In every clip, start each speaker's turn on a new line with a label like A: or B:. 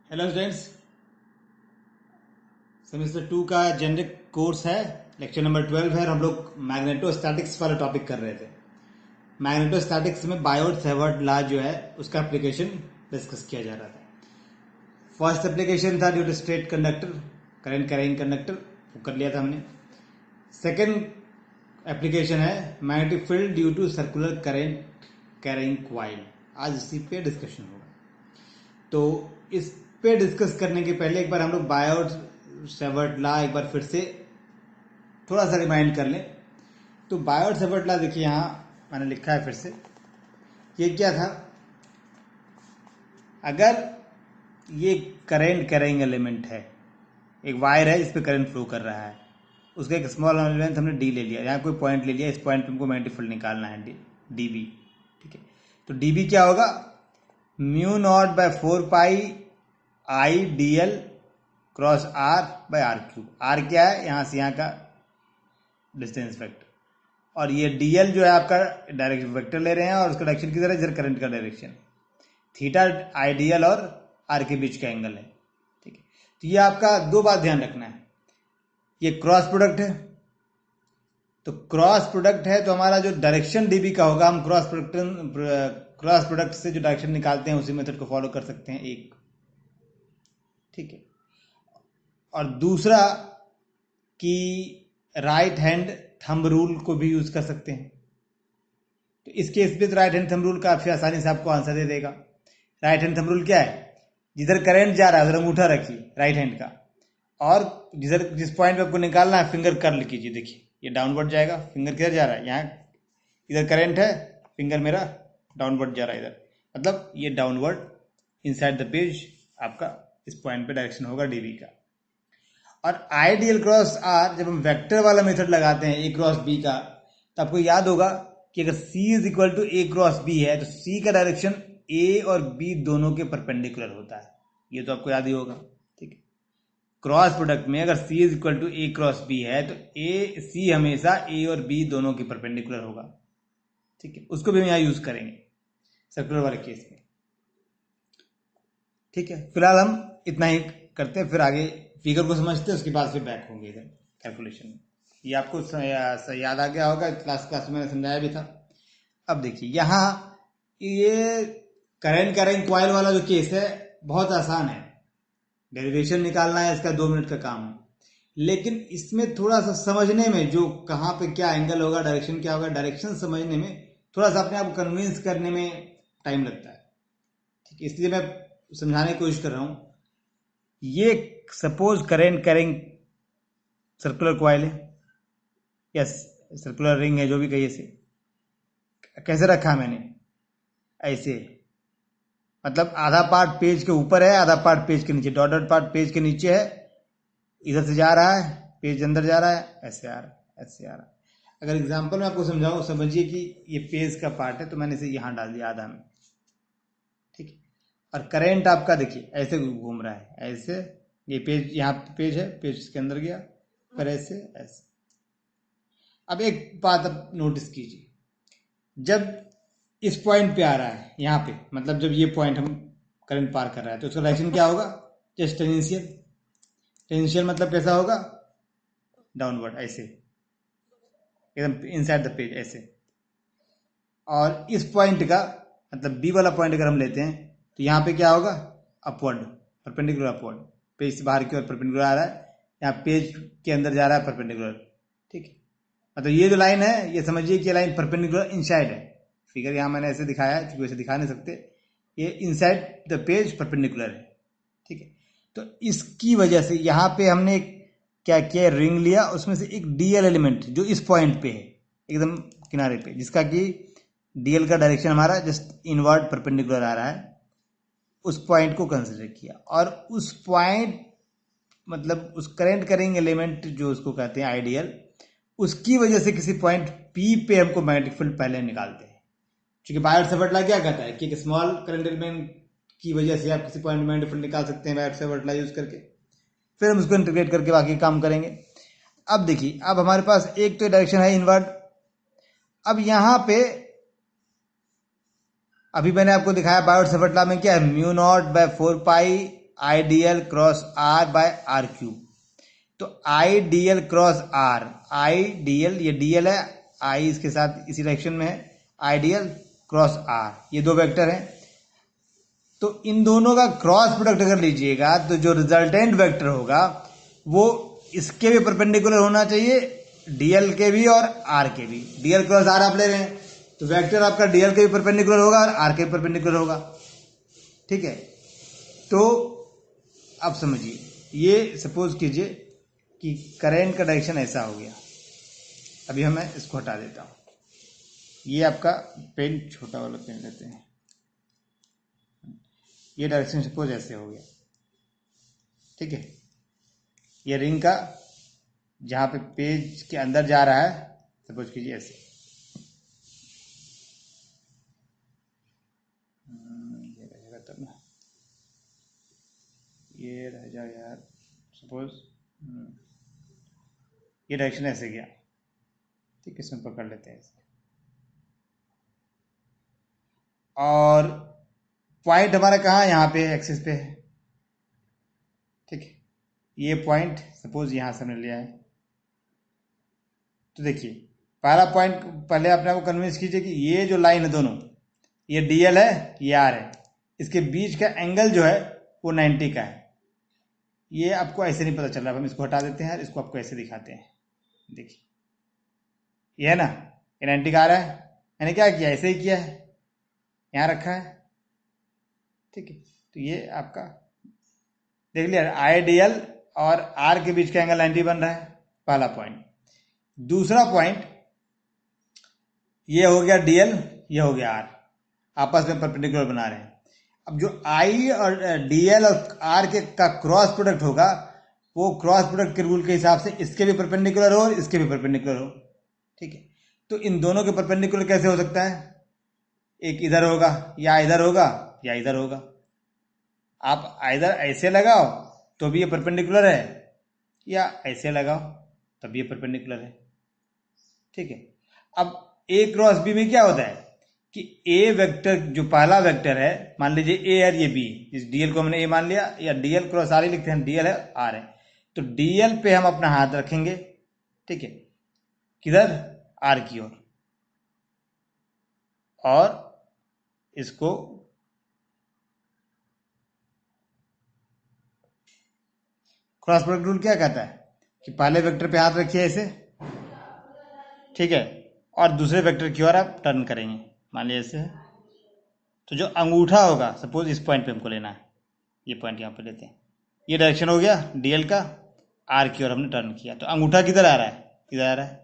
A: Hello students, semester 2 का generic course है। Lecture number 12 है और हम लोग मैग्नेटोस्टैटिक्स वाला टॉपिक कर रहे थे। मैग्नेटोस्टैटिक्स में बायोट सेवर्ट लॉ जो है उसका एप्लीकेशन डिस्कस किया जा रहा था। फर्स्ट एप्लीकेशन था due to straight conductor, current carrying conductor, वो कर लिया था हमने। सेकेंड एप्लीकेशन है magnetic field due to circular current carrying coil. आज इसी पे डिस्कशन होगा। तो इस पे डिस्कस करने के पहले एक बार हम लोग बायोट सेवर्ट लॉ एक बार फिर से थोड़ा सा रिमाइंड कर लें। तो बायोट सेवर्ट लॉ देखिए, यहाँ मैंने लिखा है फिर से। ये क्या था? अगर ये करंट कैरिंग एलिमेंट है, एक वायर है इस पे करंट फ्लो कर रहा है, उसका एक स्मॉल लेंथ हमने डी ले लिया, यहाँ कोई पॉइंट ले लिया, इस पॉइंट पे हमको मैग्नेटिक फील्ड निकालना है डी बी। ठीक है, तो डी बी क्या होगा? Mu naught by 4 pi I D L cross R by R cube. R क्या है? यहाँ से यहाँ का डिस्टेंस वेक्टर, और ये डीएल जो है आपका डायरेक्शन वेक्टर ले रहे हैं और उसका डायरेक्शन किधर है? इधर करंट का डायरेक्शन। थीटा आइडियल और आर के बीच का एंगल है। ठीक है, तो ये आपका दो बात ध्यान रखना है। ये क्रॉस प्रोडक्ट है, तो क्रॉस प्रोडक्ट है तो हमारा जो डायरेक्शन डीबी का होगा, हम क्रॉस प्रोडक्ट से जो डायरेक्शन निकालते हैं उसी मेथड को फॉलो कर सकते हैं एक। ठीक है, और दूसरा कि राइट हैंड थंब रूल को भी यूज कर सकते हैं। तो इस केस पे तो राइट हैंड थंब रूल काफी आसानी से आपको आंसर दे देगा। राइट हैंड थंब रूल क्या है? जिधर करंट जा रहा है उधर अंगूठा रखिए राइट हैंड का, और जिस पॉइंट पे आपको निकालना है फिंगर कर्ल कीजिए। देखिए ये डाउनवर्ड जाएगा, फिंगर किधर जा रहा है? यहाँ इधर करंट है, फिंगर मेरा डाउनवर्ड जा रहा है इधर, मतलब ये डाउनवर्ड इनसाइड द पेज आपका इस पॉइंट पे डायरेक्शन होगा डीबी का। और आइडियल क्रॉस आर, जब हम वेक्टर वाला मेथड लगाते हैं ए क्रॉस बी का, तो आपको याद होगा कि अगर C is equal to A cross B है तो C का डायरेक्शन A और B दोनों के परपेंडिकुलर होता है। ये तो आपको याद ही होगा। ठीक है, क्रॉस प्रोडक्ट में अगर C is equal to A cross B है तो C हमेशा A और B दोनों के परपेंडिकुलर होगा। ठीक है, उसको भी हम यहाँ यूज करेंगे सर्कुलर वाले केस में। ठीक है, फिलहाल हम इतना ही करते हैं, फिर आगे फिगर को समझते हैं, उसके बाद फिर बैक होंगे इधर कैलकुलेशन में। ये आपको याद आ गया होगा, क्लास में मैंने समझाया भी था। अब देखिए यहाँ ये करंट कैरिंग कॉइल वाला जो केस है बहुत आसान है। डेरिवेशन निकालना है, इसका 2 मिनट का काम है। लेकिन इसमें थोड़ा सा समझने में, जो कहाँ पे क्या एंगल होगा, डायरेक्शन क्या होगा, डायरेक्शन समझने में थोड़ा सा अपने आप को कन्विंस करने में टाइम लगता है। ठीक है, इसलिए मैं समझाने की कोशिश कर रहा हूं। ये suppose current carrying circular coil है या सर्कुलर रिंग है, जो भी कहिए से। कैसे रखा मैंने? ऐसे, मतलब आधा पार्ट पेज के ऊपर है, आधा पार्ट पेज के नीचे, डॉटेड पार्ट पेज के नीचे है, इधर से जा रहा है, पेज अंदर जा रहा है, ऐसे आ रहा है, ऐसे आ रहा है। अगर एग्जांपल में आपको समझाऊं, समझिए कि ये पेज का पार्ट है तो मैंने इसे यहां डाल दिया आधा में। ठीक है, और करंट आपका देखिए ऐसे घूम रहा है, ऐसे। ये पेज, यहाँ पेज है, पेज के अंदर गया, पर ऐसे ऐसे। अब एक बात अब नोटिस कीजिए, जब इस पॉइंट पे आ रहा है यहाँ पे, मतलब जब ये पॉइंट हम करंट पार कर रहा है तो उसका डायरेक्शन क्या होगा? Just tangential. टेंजेंशियल मतलब कैसा होगा? डाउनवर्ड, ऐसे, एकदम इनसाइड द पेज, ऐसे। और इस पॉइंट का मतलब बी वाला पॉइंट अगर हम लेते हैं तो यहाँ पे क्या होगा? अपवर्ड, परपेंडिकुलर अपवर्ड, पेज से बाहर की ओर परपेंडिकुलर आ रहा है, यहाँ पेज के अंदर जा रहा है परपेंडिकुलर। ठीक है, मतलब ये जो लाइन है, ये समझिए कि ये लाइन परपेंडिकुलर इनसाइड है। फिगर यहाँ मैंने ऐसे दिखाया है, क्योंकि ऐसे दिखा नहीं सकते, ये इनसाइड द पेज परपेंडिकुलर है। ठीक है, तो इसकी वजह से यहाँ पे हमने क्या किया? रिंग लिया, उसमें से एक डीएल एलिमेंट जो इस पॉइंट पे है एकदम किनारे पे, जिसका कि डीएल का डायरेक्शन हमारा जस्ट इनवर्ड परपेंडिकुलर आ रहा है, उस पॉइंट को कंसिडर किया। और उस पॉइंट मतलब उस करंट कैरिंग एलिमेंट जो उसको कहते हैं आइडियल, उसकी वजह से किसी पॉइंट पी पे हमको मैग्नेटिक फील्ड पहले निकालते हैं। क्योंकि बायोट सेवर्ट लॉ क्या कहता है कि एक स्मॉल करंट एलिमेंट की वजह से आप किसी पॉइंट में मैग्नेटिक फील्ड निकाल सकते हैं बायोट सेवर्ट लॉ यूज करके। फिर हम उसको इंटीग्रेट करके बाकी काम करेंगे। अब देखिए, अब हमारे पास एक तो डायरेक्शन है इनवर्ड। अब यहां पे अभी मैंने आपको दिखाया बायोट सेवर्ट लॉ में क्या है? Mu naught by 4 pi ideal cross R by R cube. तो आइडियल क्रॉस आर, आइडियल ये डीएल है, आई इसके साथ इसी डायरेक्शन में है, आइडियल क्रॉस आर, ये दो वेक्टर हैं। तो इन दोनों का क्रॉस प्रोडक्ट अगर लीजिएगा तो जो रिजल्टेंट वेक्टर होगा वो इसके भी परपेंडिकुलर होना चाहिए, डीएल के भी और आर के भी। डीएल क्रॉस आर आप ले रहे हैं तो वेक्टर आपका डीएल के भी परपेंडिकुलर होगा और आर के भी परपेंडिकुलर होगा। ठीक है, तो अब समझिए, ये सपोज कीजिए कि करंट का डायरेक्शन ऐसा हो गया। अभी मैं इसको हटा देता हूं, ये आपका पेन छोटा वाला पेन लेते हैं, ये डायरेक्शन सपोज ऐसे हो गया। ठीक है, ये रिंग का जहां पे पेज के अंदर जा रहा है, सपोज कीजिए ऐसे, ये रहेगा तब ना, ये रह जाए यार, सपोज ये डायरेक्शन ऐसे गया। ठीक है, इसमें पकड़ लेते हैं इसे, और पॉइंट हमारा कहाँ, यहाँ पे एक्सिस पे है। ठीक है, ये पॉइंट सपोज यहां से हमने लिया है। तो देखिए, पहला पॉइंट पहले अपने आप को कन्विंस कीजिए कि ये जो लाइन है दोनों, ये डीएल है, ये आर है, इसके बीच का एंगल जो है वो 90 का है। ये आपको ऐसे नहीं पता चल रहा, हम इसको हटा देते हैं, इसको आपको ऐसे दिखाते हैं। देखिए, ये है ना, ये 90 का आ रहा है, मैंने क्या किया, ऐसे ही किया है, यहाँ रखा है। ठीक है, तो ये आपका देख लिया, आइडियल और आर के बीच का एंगल 90 बन रहा है, पहला पॉइंट। दूसरा पॉइंट, ये हो गया डीएल, ये हो गया आर, आपस में परपेंडिकुलर बना रहे हैं। अब जो आई और डीएल और आर के का क्रॉस प्रोडक्ट होगा, वो क्रॉस प्रोडक्ट के रूल के हिसाब से इसके भी परपेंडिकुलर हो और इसके भी परपेंडिकुलर हो। ठीक है, तो इन दोनों के परपेंडिकुलर कैसे हो सकता है, एक इधर होगा या इधर होगा या इधर होगा। आप इधर ऐसे लगाओ तो भी ये परपेंडिकुलर है, या ऐसे लगाओ तब ये परपेंडिकुलर है। ठीक है, अब ए क्रॉस बी में क्या होता है कि ए वेक्टर जो पहला वेक्टर है, मान लीजिए ए और ये बी, इस डीएल को हमने ए मान लिया, या डीएल क्रॉस आर ही लिखते हैं, डीएल है आर है, तो डीएल पे हम अपना हाथ रखेंगे। ठीक है, किधर, आर की ओर, और इसको क्रॉस प्रोडक्ट रूल क्या कहता है कि पहले वेक्टर पे हाथ रखिए ऐसे, ठीक है, और दूसरे वेक्टर की ओर आप टर्न करेंगे, मान लीजिए ऐसे है। तो जो अंगूठा होगा, सपोज इस पॉइंट पे हमको लेना है, ये पॉइंट यहाँ पे लेते हैं, ये डायरेक्शन हो गया डीएल का, आर की ओर हमने टर्न किया, तो अंगूठा किधर आ रहा है, इधर आ रहा है।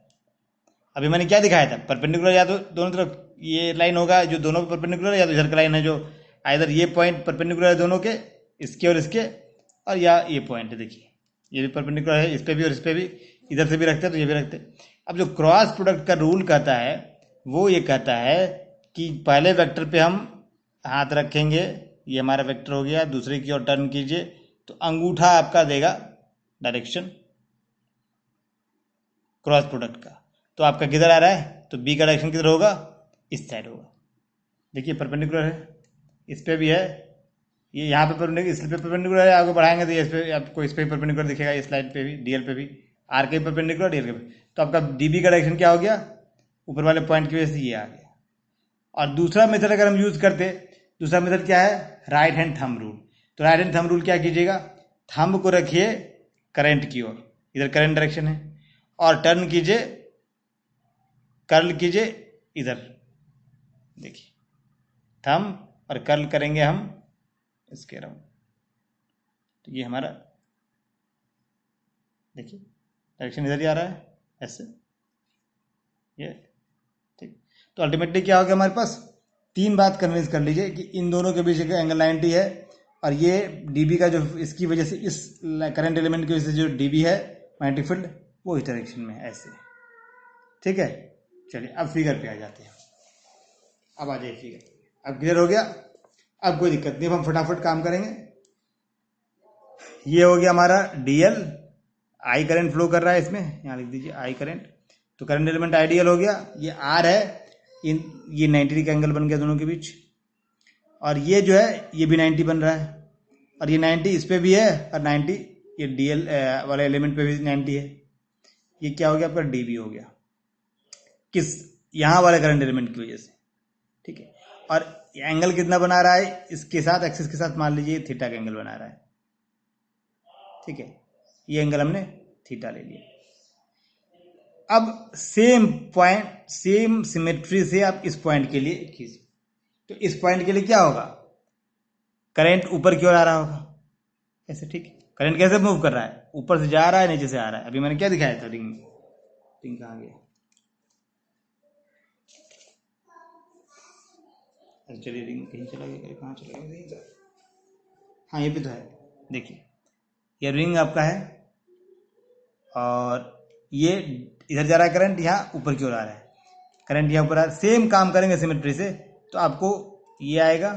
A: अभी मैंने क्या दिखाया था, परपेंडिकुलर, या तो दोनों तरफ ये लाइन होगा जो दोनों पे परपेंडिकुलर है, या तो इधर का लाइन है जो इधर, ये पॉइंट परपेंडिकुलर है दोनों के, इसके और इसके, और या ये पॉइंट है, देखिए ये भी परपेंडिकुलर है, इस पे भी और इस पे भी, इधर से भी रखते हैं तो ये भी रखते हैं। अब जो क्रॉस प्रोडक्ट का रूल कहता है वो ये कहता है कि पहले वेक्टर पे हम हाथ रखेंगे, ये हमारा वेक्टर हो गया, दूसरे की ओर टर्न कीजिए, तो अंगूठा आपका देगा डायरेक्शन क्रॉस प्रोडक्ट का। तो आपका किधर आ रहा है, तो बी का डायरेक्शन किधर होगा, इस साइड होगा। देखिए परपेंडिकुलर है, इस पे भी है, ये यहाँ पे परपेंडिकुलर, इस पे परपेंडिकुलर है, आगे बढ़ाएंगे तो इस पे आपको इस पे परपेंडिकुलर दिखेगा, इस लाइन पे भी, डीएल पे भी, आर के परपेंडिकुलर, डीएल के भी। तो आपका डीबी का डायरेक्शन क्या हो गया, ऊपर वाले पॉइंट की वजह से ये आ गया। और दूसरा मेथड अगर हम यूज करते, दूसरा मेथड क्या है, राइट हैंड थंब रूल। तो राइट हैंड थंब रूल क्या कीजिएगा, थंब को रखिए करंट की ओर, इधर करंट डायरेक्शन है, और टर्न कीजिए, कर्ल कीजिए इधर, देखिए थंब और कर्ल करेंगे हम इसके अराउंड, तो ये हमारा देखिए डायरेक्शन इधर ही आ रहा है ऐसे, ये ठीक। तो अल्टीमेटली क्या हो गया हमारे पास, तीन बात कन्विंस कर लीजिए कि इन दोनों के बीच का एंगल 90 है, और ये डीबी का जो इसकी वजह से, इस करंट एलिमेंट की वजह से जो डीबी है मैग्नेटिक फील्ड, वो इस डायरेक्शन में है ऐसे। ठीक है, चलिए अब फिगर पे आ जाते हैं। अब आ जाइए फिगर, अब क्लियर हो गया, अब कोई दिक्कत नहीं, अब हम फटाफट काम करेंगे। ये हो गया हमारा डीएल, आई करंट फ्लो कर रहा है इसमें, यहाँ लिख दीजिए आई करंट, तो करंट एलिमेंट आइडियल हो गया, ये आर है, ये 90 डिग्री का एंगल बन गया दोनों के बीच, और ये जो है ये भी 90 बन रहा है, और ये 90 इस पे भी है, और 90 ये डीएल वाले एलिमेंट पे भी 90 है। ये क्या हो गया आपका डीबी हो गया, किस यहाँ वाले करंट एलिमेंट की वजह से। ठीक है, और एंगल कितना बना रहा है इसके साथ, एक्सिस के साथ मान लीजिए थीटा का एंगल बना रहा है। ठीक है, ये एंगल हमने थीटा ले लिया। अब सेम पॉइंट सेम सिमेट्री से आप इस पॉइंट के लिए खींचिए, तो इस पॉइंट के लिए क्या होगा, करंट ऊपर की ओर आ रहा होगा ऐसे। ठीक है, करंट कैसे मूव कर रहा है, ऊपर से जा रहा है नीचे से आ रहा है। अभी मैंने क्या दिखाया था, रिंग, रिंग कहाँ गया, चलिए रिंग कहीं चला गया, कहाँ चला गया, हाँ ये भी तो है। देखिए ये रिंग आपका है, और ये इधर जा रहा है करंट, यहाँ ऊपर की ओर आ रहा है करंट, यहाँ ऊपर आ रहा है। सेम काम करेंगे सिमेट्री से, तो आपको ये आएगा,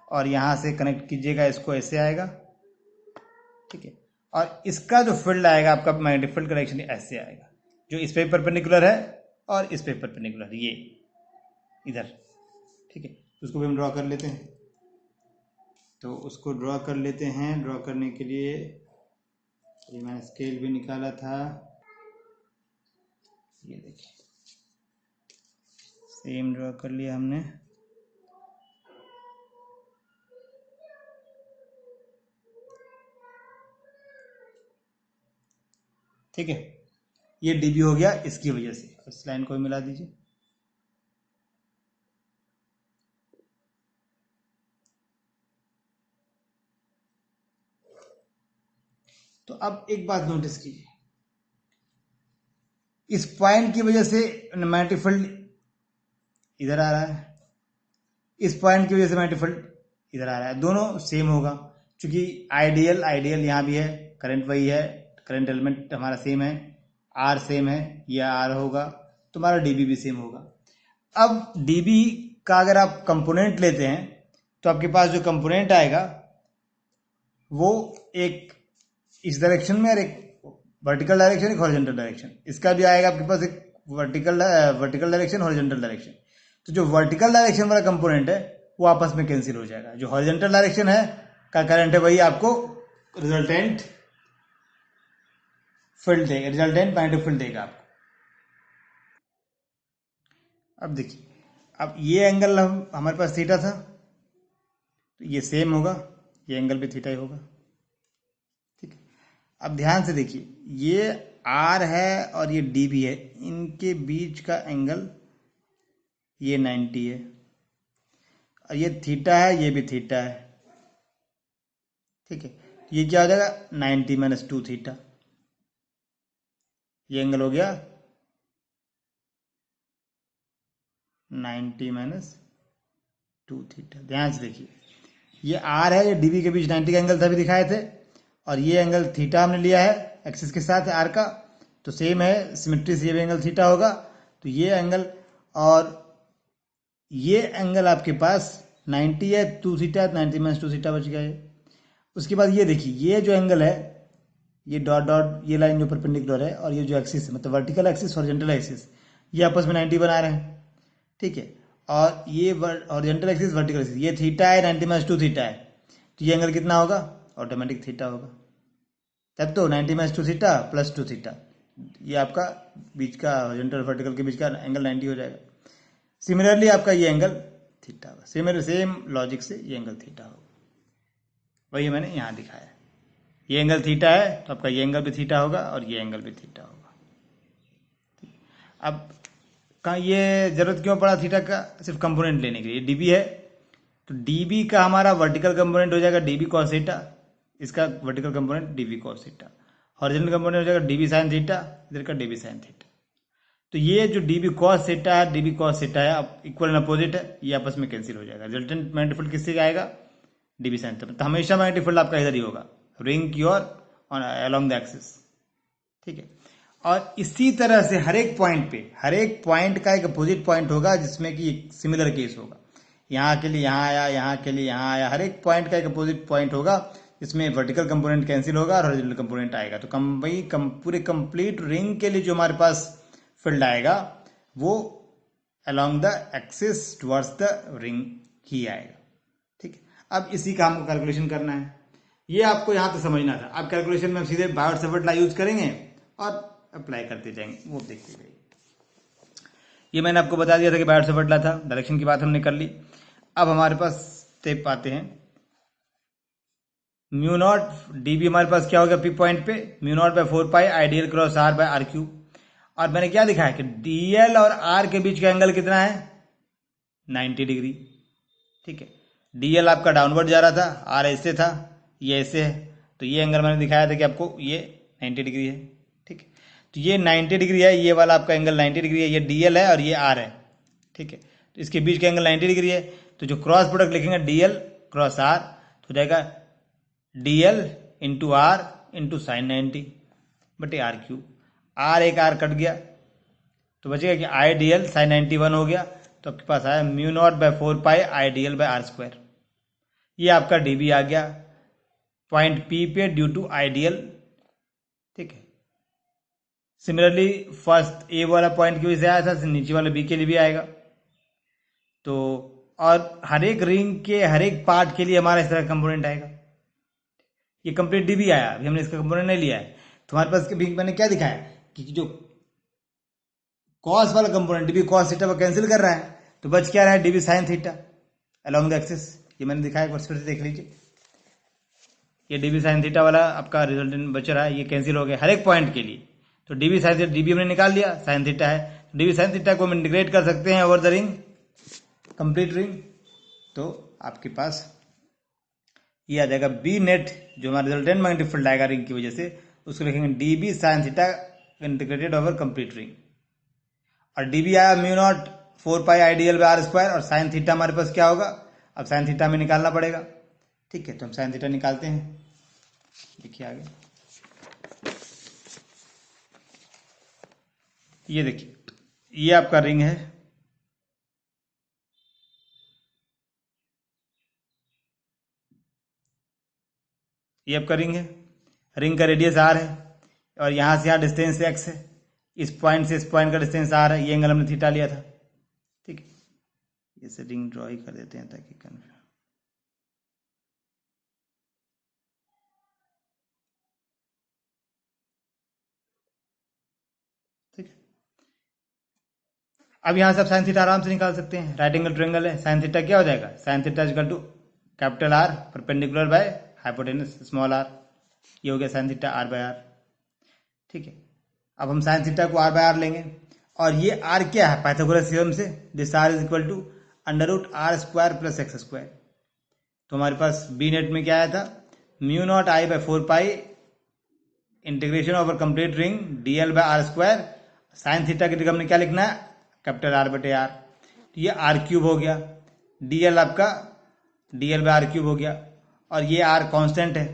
A: और यहाँ से कनेक्ट कीजिएगा इसको, ऐसे आएगा। ठीक है, और इसका जो फील्ड आएगा आपका मैग्नेटिक फील्ड कनेक्शन ऐसे आएगा, जो इस पे परपेंडिकुलर है और इस पे परपेंडिकुलर, ये इधर। ठीक है, उसको भी हम ड्रॉ कर लेते हैं। तो उसको ड्रॉ कर लेते हैं। ड्रॉ करने के लिए ये मैंने स्केल भी निकाला था, ये देखिए सेम ड्रॉ कर लिया हमने। ठीक है, ये डीबी हो गया इसकी वजह से। इस लाइन को भी मिला दीजिए। तो अब एक बात नोटिस कीजिए, इस पॉइंट की वजह से मैग्नेटिक फील्ड इधर आ रहा है, इस पॉइंट की वजह से मैग्नेटिक फील्ड इधर आ रहा है, दोनों सेम होगा। क्योंकि आइडियल आइडियल यहाँ भी है, करंट वही है, करंट एलिमेंट हमारा सेम है, आर सेम है, यह आर होगा, तो हमारा डीबी भी सेम होगा। अब डीबी का अगर आप कंपोनेंट लेते हैं, तो आपके पास जो कंपोनेंट आएगा वो एक इस डायरेक्शन में और एक वर्टिकल डायरेक्शन, एक हॉरिजॉन्टल डायरेक्शन। इसका भी आएगा आपके पास एक वर्टिकल डायरेक्शन, हॉरिजॉन्टल डायरेक्शन। तो जो वर्टिकल डायरेक्शन वाला कंपोनेंट है वो आपस में कैंसिल हो जाएगा। जो हॉरिजॉन्टल डायरेक्शन है का करंट है वही आपको रिजल्टेंट फील्ड देगा, रिजल्टेंट मैग्नेटिक फील्ड देगा आपको। अब देखिए, अब ये एंगल हमारे पास थीटा था, तो ये सेम होगा, ये एंगल भी थीटा ही होगा। ठीक है, अब ध्यान से देखिए, ये आर है और ये डी भी है, इनके बीच का एंगल ये 90 है, और ये थीटा है, ये भी थीटा है। ठीक है, ये क्या हो जाएगा 90 माइनस 2 थीटा, ये एंगल हो गया 90 माइनस 2 थीटा। ध्यान से देखिए, ये आर है, ये डीबी के बीच 90 का एंगल था, भी दिखाए थे, और ये एंगल थीटा हमने लिया है एक्सिस के साथ आर का, तो सेम है सिमेट्री से, ये भी एंगल थीटा होगा। तो ये एंगल और ये एंगल आपके पास 90 है, 2 थीटा, 90 माइनस 2 थीटा बच गया ये। उसके बाद ये देखिए, ये जो एंगल है, ये डॉट डॉट ये लाइन जो परपेंडिकुलर है, और ये जो एक्सिस है, मतलब वर्टिकल एक्सिस हॉरिजॉन्टल एक्सिस, ये आपस में 90 बना रहे हैं। ठीक है, और ये हॉरिजॉन्टल एक्सिस वर्टिकल एक्सिस, ये थीटा है, 90 माइनस 2 थीटा है, तो ये एंगल कितना होगा, ऑटोमेटिक थीटा होगा। तब तो 90 माइनस 2 थीटा प्लस 2 थीटा, ये आपका बीच का हॉरिजॉन्टल वर्टिकल के बीच का एंगल 90 हो जाएगा। सिमिलरली आपका ये एंगल थीटा होगा, सेम लॉजिक से ये एंगल थीटा होगा, वही मैंने यहाँ दिखाया। ये एंगल थीटा है तो आपका ये एंगल भी थीटा होगा, और ये एंगल भी थीटा होगा। अब कहाँ ये जरूरत क्यों पड़ा थीटा का, सिर्फ कंपोनेंट लेने के लिए। डीबी है तो डीबी का हमारा वर्टिकल कंपोनेंट हो जाएगा डीबी कॉस थीटा, इसका vertical component dB cos theta, horizontal component हो जाएगा डीबी साइन थीटा, इधर का डीबी साइन थीटा। तो ये जो डीबी कॉस थीटा है, डीबी कॉस थीटा है, अब इक्वल एंड अपोजिट है, ये आपस में कैंसिल हो जाएगा। रिजल्टेंट मैग्नेटिक फील्ड किससे आएगा, डीबी साइन थीटा। तो हमेशा मैग्नेटिक फील्ड आपका इधर ही होगा, रिंग की ओर ऑन अलोंग द एक्सिस। ठीक है, और इसी तरह से हर एक पॉइंट पे, हर एक पॉइंट का एक अपोजिट पॉइंट होगा जिसमें कि सिमिलर केस होगा। यहाँ के लिए यहाँ आया, यहाँ के लिए यहाँ आया, हर एक पॉइंट का एक अपोजिट पॉइंट होगा जिसमें वर्टिकल कंपोनेंट कैंसिल होगा और हॉरिजॉन्टल कंपोनेंट आएगा। तो पूरे कंप्लीट रिंग के लिए जो हमारे पास फील्ड आएगा वो along the axis towards the ring ही आएगा। ठीक है, अब इसी का हमको कैलकुलेशन करना है। ये आपको यहाँ तो समझना था। आप कैलकुलेशन में सीधे बायोट सेवर्ट लॉ यूज करेंगे और अप्लाई करते जाएंगे, वो देखते जाइए। ये मैंने आपको बता दिया था कि बायोट सेवर्ट लॉ था। डायरेक्शन की बात हमने कर ली। अब हमारे पास स्टेप आते हैं। म्यू नॉट डी बी हमारे पास क्या हो गया पी पॉइंट पे, mu naught by 4 pi I D L cross R by R cube. और मैंने क्या लिखा है कि डी एल और आर के बीच का एंगल कितना है, 90 डिग्री। ठीक है, डी एल आपका डाउनवर्ड जा रहा था, आर ऐसे था, ये ऐसे है, तो ये एंगल मैंने दिखाया था कि आपको ये 90 डिग्री है। ठीक है, तो ये 90 डिग्री है, ये वाला आपका एंगल 90 डिग्री है, ये डी एल है और ये आर है। ठीक है, तो इसके बीच का एंगल 90 डिग्री है। तो जो क्रॉस प्रोडक्ट लिखेंगे डी एल क्रॉस आर तो हो जाएगा D L into R into sine 90 बटे आर क्यूब। आर एक आर कट गया तो बचेगा कि आई डी एल साइन 91 हो गया। तो आपके पास आया mu naught by 4 pi I D L by R square. ये आपका डी बी आ गया पॉइंट पी पे due to I D L. ठीक है, सिमिलरली फर्स्ट ए वाला पॉइंट की वजह से आया था, नीचे वाले बी के लिए भी आएगा। तो और हर एक रिंग के हर एक पार्ट के लिए हमारा इस तरह कंपोनेंट आएगा। ये कंप्लीट डी बी आया, अभी हमने इसका कंपोनेंट नहीं लिया है। तुम्हारे पास मैंने क्या दिखाया कि जो कॉस वाला कंपोनेंट डीबी कॉस थीटा पर कैंसिल कर रहा है, तो बच क्या रहा है dB sine theta along the axis. ये मैंने दिखाया, एक बार फिर से देख लीजिए। ये डीबी साइन थीटा वाला आपका रिजल्टेंट बच रहा है, ये कैंसिल हो गया हर एक पॉइंट के लिए। तो डीबी साइन थीटा, डीबी हमने निकाल लिया, साइन थीटा है, डीबी साइन थीटा को हम इंटीग्रेट कर सकते हैं over the ring, complete ring. तो आपके पास ये आ जाएगा बी नेट, जो हमारा रिजल्टेंट मैग्नेटिक फील्ड आएगा रिंग की वजह से, उसको लिखेंगे DB sine theta integrated over complete ring. और डीबी आया mu naught 4 pi I D L by R square, और साइन थीटा हमारे पास क्या होगा, अब साइन थीटा में निकालना पड़ेगा। ठीक है, तो हम साइन थीटा निकालते हैं। देखिए आगे, ये देखिए ये आपका रिंग है, ये आपका रिंग है, रिंग का रेडियस आर है और यहां से यहां डिस्टेंस एक्स है, इस पॉइंट से इस पॉइंट का डिस्टेंस आर है, ये एंगल हमने थीटा लिया था। ठीक है, इसे रिंग ड्रॉ ही कर देते हैं ताकि कन्फ्यूजन। ठीक है, अब यहां से आप साइन थीटा आराम से निकाल सकते हैं। राइट एंगल ट्रायंगल है, साइन थीटा क्या हो जाएगा, sine theta equal to capital R perpendicular by hypotenuse small R. ये हो गया sine theta R by R. ठीक है, अब हम साइन थीटा को आर बाय आर लेंगे, और ये आर क्या है पाइथागोरस थ्योरम से, this R is equal to under root R square plus X square. तो हमारे पास बी नेट में क्या आया था, mu naught I by 4 pi integration over complete ring D L by R square. Sine theta की जगह हमने क्या लिखना है, कैपिटल आर बटे आर। तो ये आर क्यूब हो गया, डी एल आपका D L by R cube हो गया, और ये आर कांस्टेंट है,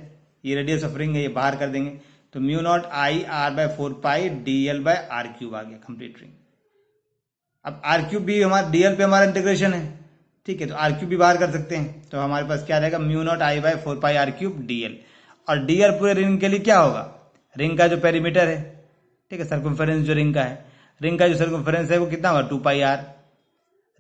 A: ये रेडियस ऑफ रिंग है, ये बाहर कर देंगे। तो mu naught I R by 4 pi D L by R cube आ गया कंप्लीट रिंग। अब आर क्यूब भी हमारा डी एल पे हमारा इंटीग्रेशन है। ठीक है, तो आर क्यूब भी बाहर कर सकते हैं, तो हमारे पास क्या रहेगा mu naught I by 4 pi R cube D L. और डी एल पूरे रिंग के लिए क्या होगा, रिंग का जो पेरीमीटर है, ठीक है, सर्कमफेरेंस जो रिंग का है, रिंग का जो सर्कमफेरेंस है वो कितना होगा 2 पाई आर।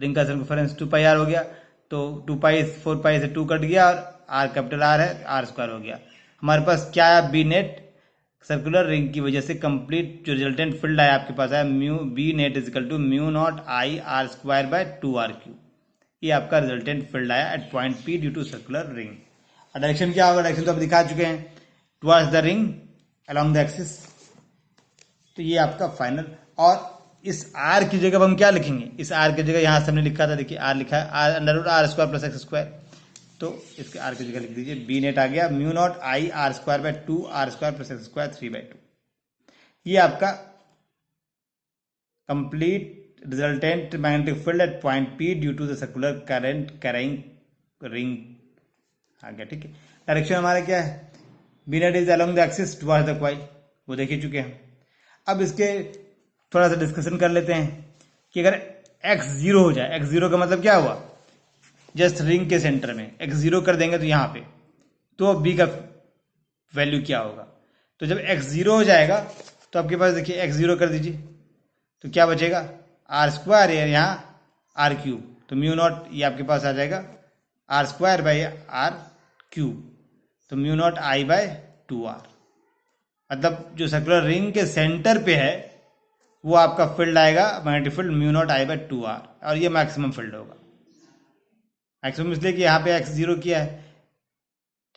A: रिंग का सर्कमफेरेंस 2 पाई आर हो गया, तो 2 पाई 4 पाई से 2 कट गया, और आर कैपिटल आर है, आर स्क्वायर हो गया। हमारे पास क्या है, बी नेट सर्कुलर रिंग की वजह से कंप्लीट जो रिजल्टेंट फील्ड आया आपके पास है mu B net is equal to mu naught I R square by 2 R cube. ये आपका रिजल्टेंट फील्ड आया at point P due to circular ring. और डायरेक्शन क्या होगा, डायरेक्शन तो आप दिखा चुके हैं, towards the ring along the axis. तो ये आपका फाइनल। और इस आर की जगह हम क्या लिखेंगे, इस आर की जगह यहाँ से हमने लिखा था, देखिए आर लिखा है, R under root R square plus X square. तो इसके आर की जगह लिख दीजिए बी नेट आ गया mu naught I R square by 2 R square plus X square 3/2। ये आपका complete resultant magnetic field at point P due to the circular current carrying ring आ गया। ठीक है, डायरेक्शन हमारा क्या है, B net is along the axis towards the coil, वो देख ही चुके हैं। अब इसके थोड़ा सा डिस्कशन कर लेते हैं कि अगर x 0 हो जाए, x 0 का मतलब क्या हुआ, जस्ट रिंग के सेंटर में x 0 कर देंगे तो यहाँ पे, तो b का वैल्यू क्या होगा। तो जब x 0 हो जाएगा तो आपके पास देखिए x 0 कर दीजिए, तो क्या बचेगा आर स्क्वायर है यहाँ आर क्यूब, तो म्यू नॉट ये आपके पास आ जाएगा R square by R cube, तो mu naught I by 2r। मतलब जो सर्कुलर रिंग के सेंटर पे है वो आपका फील्ड आएगा magnetic field mu naught I by 2r, और ये मैक्सिमम फील्ड होगा। मैक्सिमम इसलिए कि यहाँ पे एक्स जीरो किया है,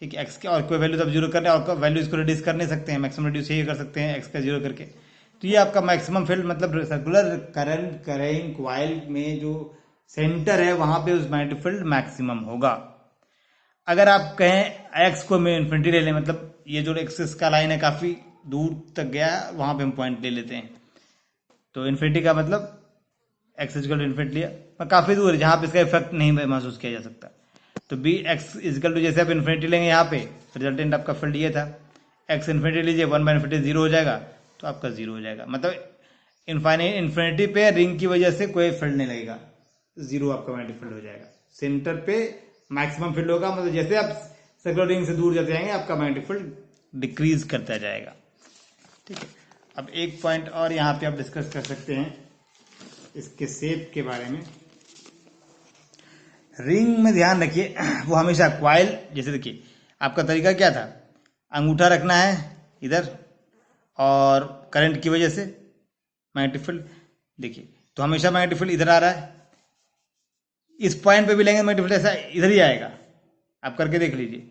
A: ठीक है, एक्स के और कोई वैल्यू तब जीरो करना है, और वैल्यू इसको रिड्यूस कर नहीं सकते हैं, मैक्सिमम रिड्यूस यही कर सकते हैं एक्स का जीरो करके। तो ये आपका मैक्सिमम फील्ड, मतलब सर्कुलर करंट करेंट कॉइल में जो सेंटर है वहां पे उस मैग्नेटिक फील्ड मैक्सिमम होगा। अगर आप कहें एक्स को मैं इन्फिनिटी ले लें, मतलब ये जो एक्सिस का लाइन है काफी दूर तक गया है, वहां पे हम पॉइंट ले लेते हैं, तो इन्फिनिटी का मतलब एक्स इजिकल टू इन्फिनिटी लिया, और काफी दूर है जहां पे इसका इफेक्ट नहीं महसूस किया जा सकता। तो बी एक्स इजिकल टू, जैसे आप इन्फिनिटी लेंगे यहाँ पे, रिजल्टेंट आपका फील्ड ये था, एक्स इन्फिनिटी लीजिए, 1/इन्फिनिटी जीरो हो जाएगा, तो आपका जीरो हो जाएगा। मतलब इन्फिनिटी पे रिंग की वजह से कोई फील्ड नहीं लगेगा, जीरो आपका मैग्नेटिक फील्ड हो जाएगा। सेंटर पे मैक्सिमम फील्ड होगा, मतलब जैसे आप सर्कुलर रिंग से दूर जाते जाएंगे आपका मैग्नेटिक फील्ड डिक्रीज करता जाएगा, ठीक है। अब एक पॉइंट और यहाँ पे आप डिस्कस कर सकते हैं इसके शेप के बारे में। रिंग में ध्यान रखिए वो हमेशा क्वाइल, जैसे देखिए आपका तरीका क्या था, अंगूठा रखना है इधर और करंट की वजह से मैग्नेटिक फील्ड, देखिए तो हमेशा मैग्नेटिक फील्ड इधर आ रहा है, इस पॉइंट पे भी लेंगे मैग्नेटिक फील्ड ऐसा इधर ही आएगा, आप करके देख लीजिए।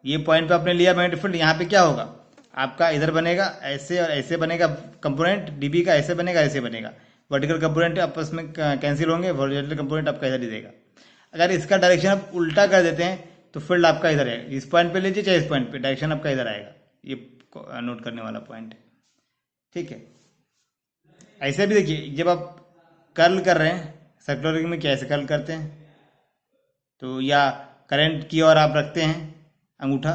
A: ये पॉइंट पे आपने लिया मैग्नेटिक फील्ड, यहाँ पे क्या होगा आपका, इधर बनेगा ऐसे और ऐसे बनेगा कंपोनेंट डीबी का, ऐसे बनेगा ऐसे बनेगा, वर्टिकल कंपोनेंट आपस में कैंसिल होंगे, हॉरिजॉन्टल कंपोनेंट आपका इधर ही देगा। अगर इसका डायरेक्शन आप उल्टा कर देते हैं तो फील्ड आपका इधर है, इस पॉइंट पे लीजिए चाहे इस पॉइंट पे, डायरेक्शन आपका इधर आएगा, ये नोट करने वाला पॉइंट है, ठीक है। ऐसे भी देखिए जब आप कर्ल कर रहे हैं सर्कुलर रिंग में कैसे कर्ल करते हैं, तो या करंट की ओर आप रखते हैं अंगूठा,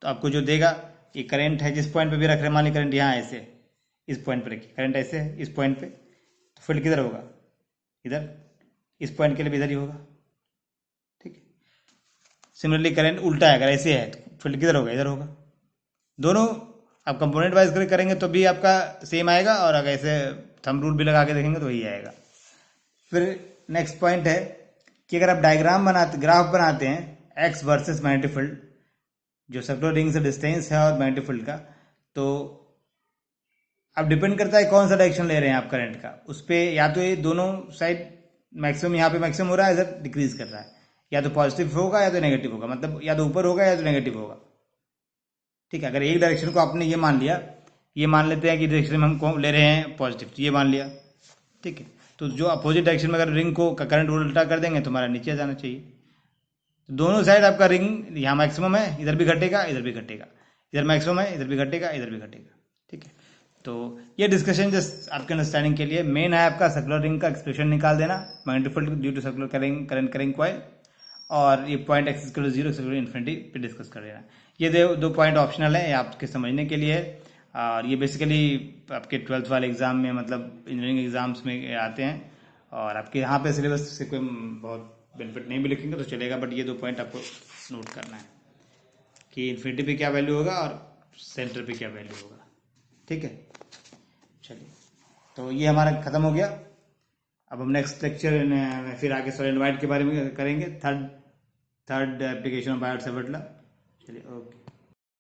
A: तो आपको जो देगा, ये करंट है जिस पॉइंट पे भी रख रहे हैं, मान ली करंट यहाँ ऐसे इस पॉइंट पे रखिए, करंट ऐसे है इस पॉइंट पे, तो फील्ड किधर होगा, इधर, इस पॉइंट के लिए भी इधर ही होगा, ठीक है। सिमिलरली करंट उल्टा है, अगर ऐसे है तो फील्ड किधर होगा, इधर होगा। दोनों आप कंपोनेंट वाइज करेंगे तो भी आपका सेम आएगा, और अगर ऐसे थंब रूल भी लगा के देखेंगे तो वही आएगा। फिर नेक्स्ट पॉइंट है कि अगर आप डायग्राम बनाते, ग्राफ बनाते हैं एक्स वर्सेस मैग्नेटिक फील्ड, जो सर्कुलर रिंग से डिस्टेंस है और मैग्नेटिक फील्ड का, तो अब डिपेंड करता है कौन सा डायरेक्शन ले रहे हैं आप करंट का, उस पर या तो ये दोनों साइड मैक्सिमम, यहाँ पे मैक्सिमम हो रहा है, इधर डिक्रीज कर रहा है, या तो पॉजिटिव होगा या तो नेगेटिव होगा, मतलब या तो ऊपर होगा या तो नेगेटिव होगा, ठीक है। अगर एक डायरेक्शन को आपने ये मान लिया, ये मान लेते हैं कि डायरेक्शन में हम ले रहे हैं पॉजिटिव, तो ये मान लिया, ठीक है। तो जो अपोजिट डायरेक्शन में अगर रिंग को करंट उल्टा कर देंगे तो हमारा नीचे जाना चाहिए। तो दोनों साइड आपका रिंग यहाँ मैक्सिमम है, इधर भी घटेगा इधर भी घटेगा, इधर मैक्सिमम है इधर भी घटेगा इधर भी घटेगा, ठीक है। तो ये डिस्कशन जस्ट आपके अंडरस्टैंडिंग के लिए मेन है आपका सर्कुलर रिंग का एक्सप्रेशन निकाल देना, magnetic field due to circular current current coil, और ये point X equal to zero circular infinity पे डिस्कस कर लेना। ये दो पॉइंट ऑप्शनल है, ये आपके समझने के लिए है, और ये बेसिकली आपके 12th वाले एग्जाम में, मतलब इंजीनियरिंग एग्जाम्स में आते हैं, और आपके यहाँ पे सिलेबस से कोई बहुत बेनिफिट नहीं भी लिखेंगे तो चलेगा, बट ये 2 पॉइंट आपको नोट करना है कि इन्फिनिटी पे क्या वैल्यू होगा और सेंटर पे क्या वैल्यू होगा, ठीक है। चलिए, तो ये हमारा खत्म हो गया। अब हम नेक्स्ट लेक्चर में फिर आगे सॉलिड वाइट के बारे में करेंगे, third application of Biot Savart law. चलिए, ओके।